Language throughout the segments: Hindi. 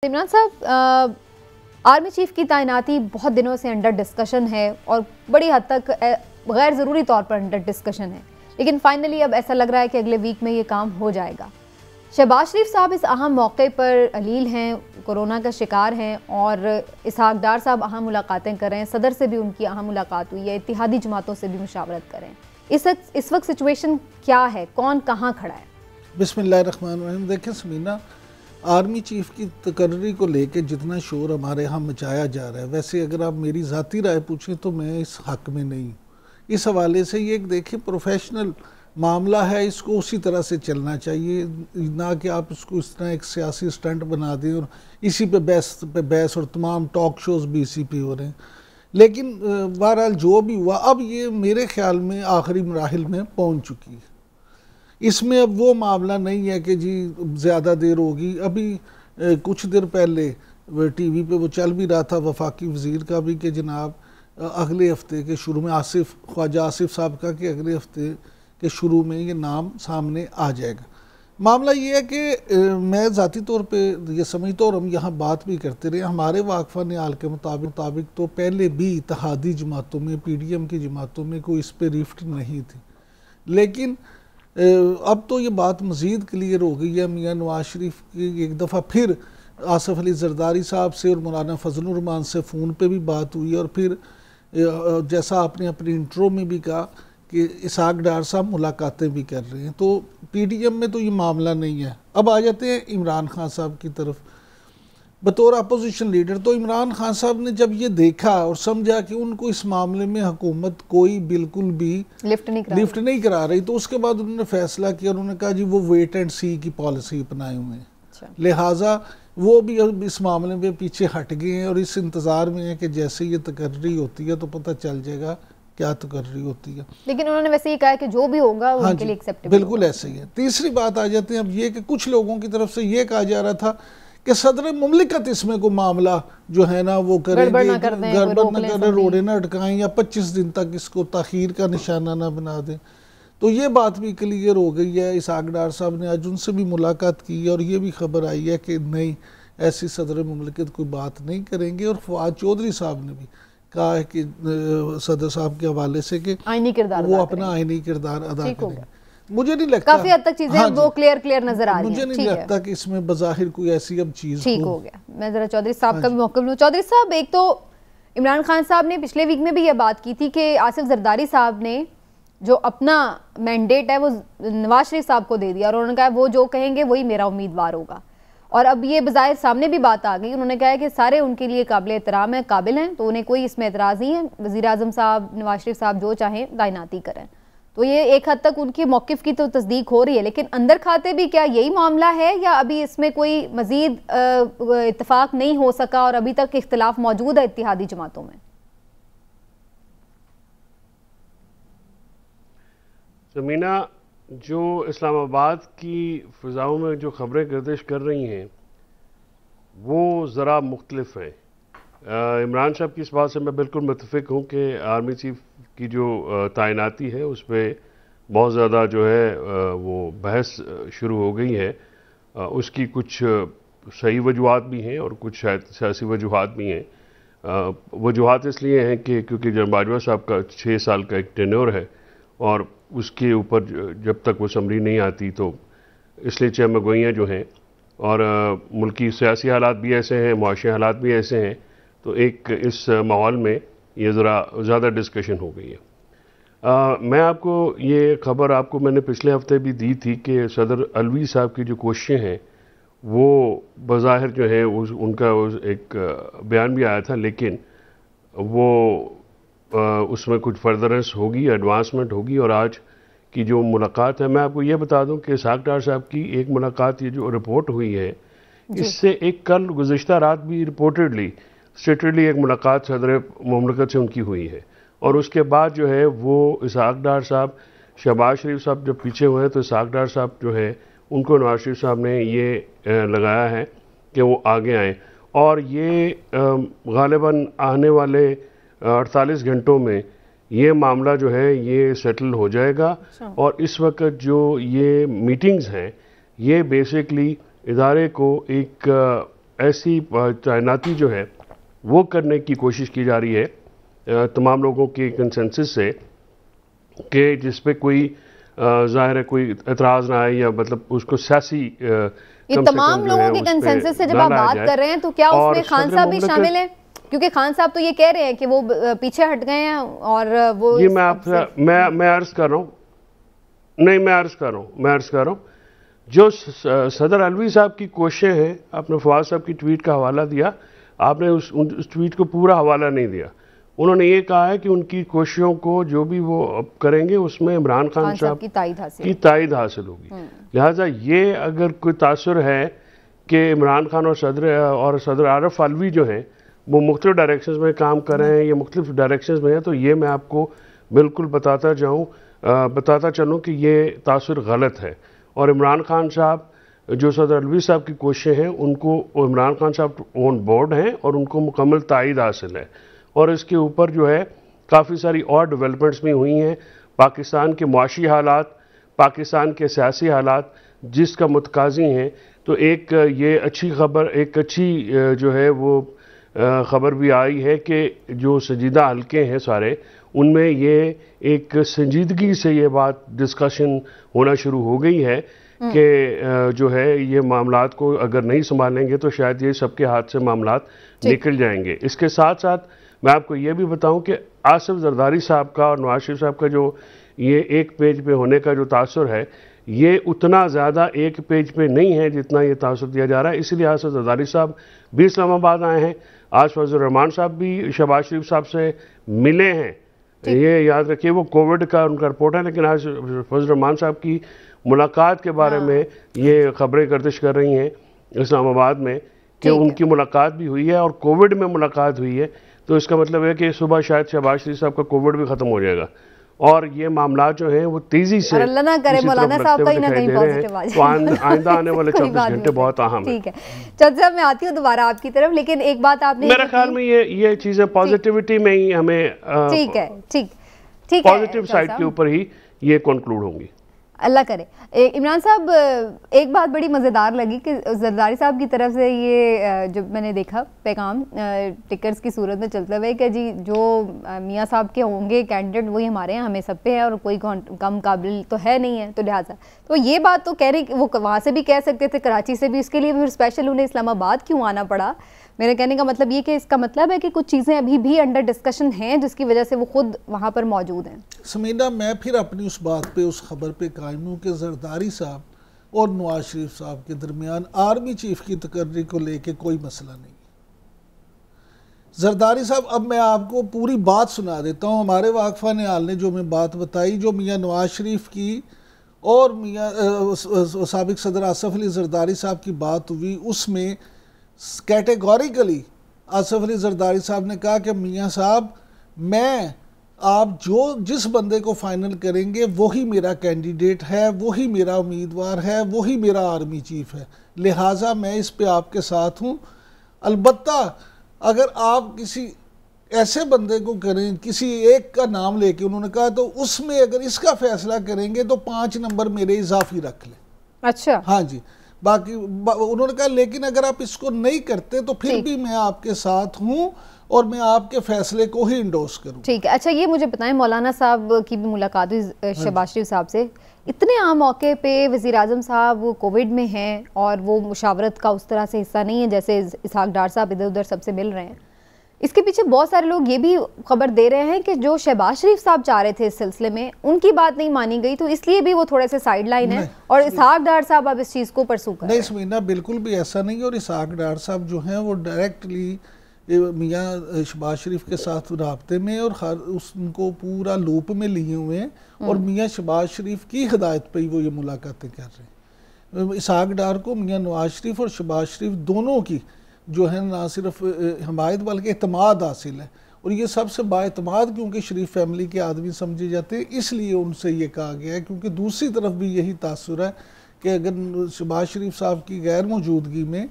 इमरान साहब, आर्मी चीफ की तैनाती बहुत दिनों से अंडर डिस्कशन है और बड़ी हद तक गैर ज़रूरी तौर पर अंडर डिस्कशन है, लेकिन फाइनली अब ऐसा लग रहा है कि अगले वीक में ये काम हो जाएगा। शहबाज शरीफ साहब इस अहम मौके पर अलील हैं, कोरोना का शिकार हैं और इसहाक डार साहब अहम मुलाकातें कर रहे हैं। सदर से भी उनकी अहम मुलाकात हुई है, इत्तेहादी जमातों से भी मुशावरत करें। इस वक्त सिचुएशन क्या है, कौन कहाँ खड़ा है? बिस्मिल्लाहिर्रहमानिर्रहीम। देखें समीना, आर्मी चीफ की तकर्री को लेके जितना शोर हमारे यहाँ मचाया जा रहा है, वैसे अगर आप मेरी ज़ाती राय पूछें तो मैं इस हक़ में नहीं। इस हवाले से ये देखें, प्रोफेशनल मामला है, इसको उसी तरह से चलना चाहिए, ना कि आप इसको इस तरह एक सियासी स्टंट बना दें और इसी पे बहस और तमाम टॉक शोज़ भी इसी पे हो रहे हैं। लेकिन बहरहाल जो भी हुआ, अब ये मेरे ख्याल में आखिरी मराहिल में पहुँच चुकी है। इसमें अब वो मामला नहीं है कि जी ज़्यादा देर होगी। अभी कुछ देर पहले टीवी पे वो चल भी रहा था वफाकी वज़ीर का भी कि जनाब अगले हफ्ते के शुरू में ख्वाजा आसिफ साहब का कि अगले हफ्ते के शुरू में ये नाम सामने आ जाएगा। मामला ये है कि मैं ज़ाती तौर पे ये समझता हूँ, और हम यहाँ बात भी करते रहे, हमारे वाकफ़ा निहाल के मुताबिक तो पहले भी इत्तेहादी जमातों में, PDM की जमातों में कोई इस पर रिफ्ट नहीं थी। लेकिन अब तो ये बात मज़ीद क्लियर हो गई है। मियाँ नवाज शरीफ की एक दफ़ा फिर आसिफ अली जरदारी साहब से और मौलाना फजलुर रहमान से फ़ोन पे भी बात हुई, और फिर जैसा आपने अपनी इंट्रो में भी कहा कि इसहाक डार साहब मुलाकातें भी कर रहे हैं। तो PDM में तो ये मामला नहीं है। अब आ जाते हैं इमरान खान साहब की तरफ। बतौर अपोजिशन लीडर तो इमरान खान साहब ने जब ये देखा और समझा कि उनको इस मामले में हुकूमत कोई बिल्कुल भी लिफ्ट नहीं करा रही, तो उसके बाद उन्होंने फैसला किया, उन्होंने कहा जी वो वेट एंड सी की पॉलिसी अपनाए हुए हैं। अच्छा। लिहाजा वो भी अब इस मामले में पीछे हट गए हैं और इस इंतज़ार में है कि जैसे ये तकर्री होती है तो पता चल जाएगा क्या तकर्री होती है। लेकिन उन्होंने वैसे ही कहा कि जो भी होगा वो उनके लिए एक्सेप्टेबल। बिल्कुल ऐसे ही है। तीसरी बात आ जाती है अब ये कि कुछ लोगों की तरफ से ये कहा जा रहा था कि सदर मुमलिकत इसमें को मामला जो है ना वो करेंगे, गड़बड़ न करें, रोड़े न अटकाएं या 25 दिन तक इसको ताखीर का निशाना ना बना दें। तो ये बात भी क्लियर हो गई है। इसहाक डार साहब ने आज उनसे भी मुलाकात की और ये भी खबर आई है कि नहीं, ऐसी सदर मुमलिकत कोई बात नहीं करेंगे। और फवाद चौधरी साहब ने भी कहा है कि सदर साहब के हवाले से कि वो अपना आईनी किरदार अदा करेंगे। मुझे नहीं लगता, काफी हद तक चीजें वो क्लियर नजर आ रही हैं। मुझे नहीं लगता कि इसमें बज़ाहिर कोई ऐसी अब चीज ठीक हो गया। मैं जरा चौधरी साहब का भी मौक़िफ़ लूं। चौधरी साहब, एक तो इमरान खान साहब ने पिछले वीक में भी ये बात की थी कि आसिफ जरदारी साहब ने जो अपना मैंडेट है वो नवाज शरीफ साहब को दे दिया और उन्होंने कहा वो जो कहेंगे वही मेरा उम्मीदवार होगा। और अब ये बज़ाहिर सामने भी बात आ गई, उन्होंने कहा है कि सारे उनके लिए काबिल एहतराम है, काबिल हैं, तो उन्हें कोई इसमें एतराज़ नहीं है, वज़ीर आज़म साहब, नवाज शरीफ साहब जो चाहें तैनाती करें। तो ये एक हद तक उनके मौक़िफ़ की तो तस्दीक हो रही है, लेकिन अंदर खाते भी क्या यही मामला है या अभी इसमें कोई मज़ीद इत्तेफाक नहीं हो सका और अभी तक इख्तिलाफ मौजूद है इत्तेहादी जमातों में? समीना, जो इस्लामाबाद की फ़िज़ाओं में जो ख़बरें गर्दिश कर रही हैं वो ज़रा मुख्तलिफ हैं। इमरान साहब की इस बात से मैं बिल्कुल मुत्तफ़िक हूँ कि आर्मी चीफ की जो तैनाती है उस पर बहुत ज़्यादा जो है वो बहस शुरू हो गई है। उसकी कुछ सही वजूहात भी हैं और कुछ शायद सियासी वजूहात भी हैं। वजूहात इसलिए हैं कि क्योंकि जनरल बाजवा साहब का 6 साल का एक टेन्योर है और उसके ऊपर जब तक वो समरी नहीं आती तो इसलिए चहमगोइयाँ जो हैं और मुल्की सियासी हालात भी ऐसे हैं, मुआशी हालात भी ऐसे हैं, तो एक इस माहौल में ये ज़रा ज़्यादा डिस्कशन हो गई है। मैं आपको ये खबर आपको मैंने पिछले हफ्ते भी दी थी कि सदर अलवी साहब की जो कोशिशें हैं वो बज़ाहिर जो है उनका एक बयान भी आया था, लेकिन वो उसमें कुछ फर्दरेंस होगी, एडवांसमेंट होगी। और आज की जो मुलाकात है, मैं आपको ये बता दूं कि इसहाक डार साहब की एक मुलाकात, ये जो रिपोर्ट हुई है, इससे एक कल गुज़िश्ता रात भी रिपोर्टेडली स्टेटली एक मुलाकात सदर मुमलिकत से उनकी हुई है। और उसके बाद जो है वो इसहाक डार साहब, शहबाज शरीफ साहब जब पीछे हुए हैं तो इसहाक डार साहब जो है उनको नवाज शरीफ साहब ने ये लगाया है कि वो आगे आएँ और ये गालिबन आने वाले 48 घंटों में ये मामला जो है ये सेटल हो जाएगा। और इस वक्त जो ये मीटिंग्स हैं ये बेसिकली इदारे को एक ऐसी तैनाती जो है वो करने की कोशिश की जा रही है तमाम लोगों के कंसेंसस से कि जिस पे कोई ज़ाहिर है कोई एतराज़ ना आए या मतलब उसको सियासी ये तमाम लोगों के कंसेंसस से जब आप बात कर रहे हैं तो क्या उसमें खान साहब भी शामिल हैं? क्योंकि खान साहब तो ये कह रहे हैं कि वो पीछे हट गए हैं और वो ये मैं अर्ज कर रहा हूँ, नहीं मैं अर्ज कर रहा हूँ जो सदर अलवी साहब की कोशिशें हैं, आपने फवाद साहब की ट्वीट का हवाला दिया, आपने उस ट्वीट को पूरा हवाला नहीं दिया। उन्होंने ये कहा है कि उनकी कोशिशों को जो भी वो करेंगे उसमें इमरान खान साहब की तायद हासिल होगी। लिहाजा ये अगर कोई तासुर है कि इमरान खान और सदर आरिफ अलवी जो हैं वो मुख्तलिफ डायरेक्शंस में काम कर रहे हैं या मुख्तलिफ डायरेक्शंस में हैं, तो ये मैं आपको बिल्कुल बताता चलूँ कि ये तासुर गलत है। और इमरान खान साहब जो सदर अलवी साहब की कोशिशें हैं उनको इमरान खान साहब ऑन बोर्ड हैं और उनको मुकम्मल तायद हासिल है। और इसके ऊपर जो है काफ़ी सारी और डेवलपमेंट्स भी हुई हैं। पाकिस्तान के मुआशी हालात, पाकिस्तान के सियासी हालात जिसका मुतकाज़ी हैं, तो एक ये अच्छी खबर, एक अच्छी जो है वो ख़बर भी आई है कि जो संजीदा हल्के हैं सारे, उनमें ये एक संजीदगी से ये बात डिस्कशन होना शुरू हो गई है कि जो है ये मामलात को अगर नहीं संभालेंगे तो शायद ये सबके हाथ से मामलात निकल जाएंगे। इसके साथ साथ मैं आपको ये भी बताऊं कि आसिफ जरदारी साहब का और नवाज शरीफ साहब का जो ये एक पेज पे होने का जो तासुर है, ये उतना ज़्यादा एक पेज पे नहीं है जितना ये तासुर दिया जा रहा है। इसलिए आसिफ जरदारी साहब भी इस्लामाबाद आए हैं, आज फजल रहमान साहब भी शहबाज शरीफ साहब से मिले हैं। ये याद रखिए वो कोविड का उनका रिपोर्ट है, लेकिन आज फजल रहमान साहब की मुलाकात के बारे में ये खबरें गर्दिश कर रही हैं इस्लामाबाद में कि उनकी मुलाकात भी हुई है और कोविड में मुलाकात हुई है। तो इसका मतलब है कि सुबह शायद शहबाज शरीफ साहब का कोविड भी खत्म हो जाएगा और ये मामला जो है वो तेजी से अल्लाह ना करे मौलाना साहब का ही ना कहीं पॉजिटिव आ जाए। तो आइंदा आने वाले 24 घंटे बहुत अहम है। ठीक है चौधरी साहब, मैं आती हूँ दोबारा आपकी तरफ, लेकिन एक बात आपने मेरे ख्याल में ये चीजें पॉजिटिविटी में ही हमें ठीक है पॉजिटिव साइड के ऊपर ही ये कंक्लूड होंगी, अल्लाह करे। इमरान साहब, एक बात बड़ी मज़ेदार लगी कि जरदारी साहब की तरफ से ये जो मैंने देखा पैगाम टिकर्स की सूरत में चलता हुआ कि जी जो मियाँ साहब के होंगे कैंडिडेट वही हमारे हैं, हमें सब पे है और कोई कम काबिल तो है नहीं है, तो लिहाजा तो ये बात तो कह रही, वो वहाँ से भी कह सकते थे, कराची से भी, इसके लिए फिर स्पेशल उन्हें इस्लामाबाद क्यों आना पड़ा? मेरे कहने का मतलब ये कि इसका मतलब है कि कुछ चीज़ें अभी भी अंडर डिस्कशन हैं जिसकी वजह से वो खुद वहाँ पर मौजूद हैं। समीना, मैं फिर अपनी उस बात पे, उस खबर पे कायम हूँ कि जरदारी साहब और नवाज शरीफ साहब के दरमियान आर्मी चीफ की तकर्री को लेके कोई मसला नहीं। जरदारी साहब, अब मैं आपको पूरी बात सुना देता हूँ। हमारे वाकफा निहाल ने जो मैं बात बताई, जो मियाँ नवाज शरीफ की और मियाँ साबिक सदर आसफ अली जरदारी साहब की बात हुई, उसमें कैटेगोरिकली आसफ अली जरदारी साहब ने कहा कि मियाँ साहब, मैं आप जिस बंदे को फाइनल करेंगे वही मेरा कैंडिडेट है, वही मेरा उम्मीदवार है, वही मेरा आर्मी चीफ है, लिहाजा मैं इस पे आपके साथ हूँ। अलबत्ता अगर आप किसी ऐसे बंदे को करें, किसी एक का नाम लेके उन्होंने कहा, तो उसमें अगर इसका फैसला करेंगे तो 5 नंबर मेरे इजाफी रख लें। अच्छा, हाँ जी। बाकी उन्होंने कहा लेकिन अगर आप इसको नहीं करते तो फिर भी मैं आपके साथ हूँ और मैं आपके फैसले को ही इंडोर्स करूँ। ठीक है। अच्छा, ये मुझे बताएं, मौलाना साहब की भी मुलाकात हुई शहबाज शरीफ साहब से, इतने आम मौके पे वज़ीर आज़म साहब वो कोविड में हैं और वो मुशावरत का उस तरह से हिस्सा नहीं है जैसे इसहाक डार साहब इधर उधर सबसे मिल रहे हैं। इसके पीछे बहुत सारे लोग ये भी खबर दे रहे हैं कि जो शहबाज शरीफ साहब चाह रहे थे इस सिलसिले में, उनकी बात नहीं मानी गई, तो इसलिए भी वो थोड़े से साइड लाइन है और इसहाक डार साहब अब इस चीज़ को परसू कर रहे हैं। नहीं समीना, बिल्कुल भी ऐसा नहीं है। और इसहाक डार साहब जो हैं वो डायरेक्टली मियाँ शहबाज शरीफ के साथ राब्ते में और उनको पूरा लूप में लिए हुए हैं और मियाँ शहबाज शरीफ की हिदायत पर ही वो ये मुलाकातें कर रहे हैं। इसहाक डार को मियाँ नवाज शरीफ और शहबाज शरीफ दोनों की जो है ना सिर्फ हमायत बल्कि एतमाद हासिल है, और ये सबसे बाएतमाद क्योंकि शरीफ फैमिली के आदमी समझे जाते हैं, इसलिए उनसे ये कहा गया है। क्योंकि दूसरी तरफ भी यही तासुर है कि अगर शहबाज शरीफ साहब की गैर मौजूदगी में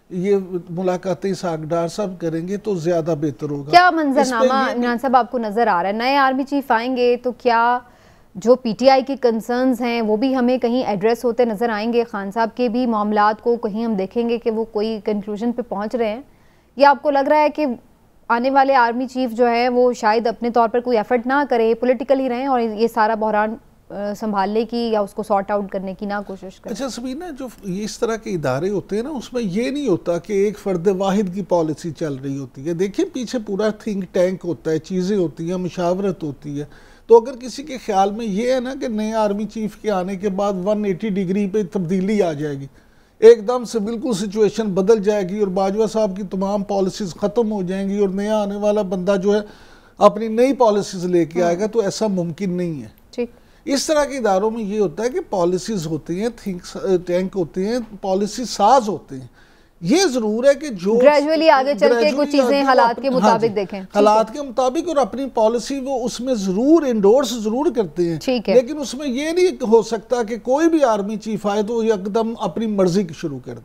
ये मुलाकातें इसहाक डार साहब करेंगे तो ज़्यादा बेहतर होगा। क्या मंजरनामा इमरान साहब आपको नज़र आ रहा है? नए आर्मी चीफ आएंगे तो क्या जो पीटीआई के कंसर्न्स हैं वो भी हमें कहीं एड्रेस होते नज़र आएंगे, खान साहब के भी मामलात को कहीं हम देखेंगे कि वो कोई कंक्लूजन पे पहुंच रहे हैं, या आपको लग रहा है कि आने वाले आर्मी चीफ जो है वो शायद अपने तौर पर कोई एफर्ट ना करे, पॉलिटिकली रहें और ये सारा बहरान संभालने की या उसको सॉर्ट आउट करने की ना कोशिश करें? अच्छा सबीना, जो इस तरह के इदारे होते हैं ना, उसमें ये नहीं होता कि एक फ़र्द वाहिद की पॉलिसी चल रही होती है। देखिए पीछे पूरा थिंक टैंक होता है, चीज़ें होती हैं, मुशावरत होती है। तो अगर किसी के ख्याल में ये है ना कि नए आर्मी चीफ के आने के बाद 180 डिग्री पे तब्दीली आ जाएगी, एकदम से बिल्कुल सिचुएशन बदल जाएगी और बाजवा साहब की तमाम पॉलिसीज़ ख़त्म हो जाएंगी और नया आने वाला बंदा जो है अपनी नई पॉलिसीज़ लेके आएगा, तो ऐसा मुमकिन नहीं है। ठीक, इस तरह के इदारों में ये होता है कि पॉलिसीज़ होती हैं, थिंक टैंक होते हैं, पॉलिसी साज होते हैं। ये जरूर है कि जो ग्रेजुअली आगे चल के कुछ चीजें हालात के मुताबिक देखें, हालात के मुताबिक, और अपनी पॉलिसी वो उसमें जरूर इंडोर्स जरूर करते हैं, ठीक है। लेकिन उसमें ये नहीं हो सकता कि कोई भी आर्मी चीफ आए तो एकदम अपनी मर्जी शुरू कर दे।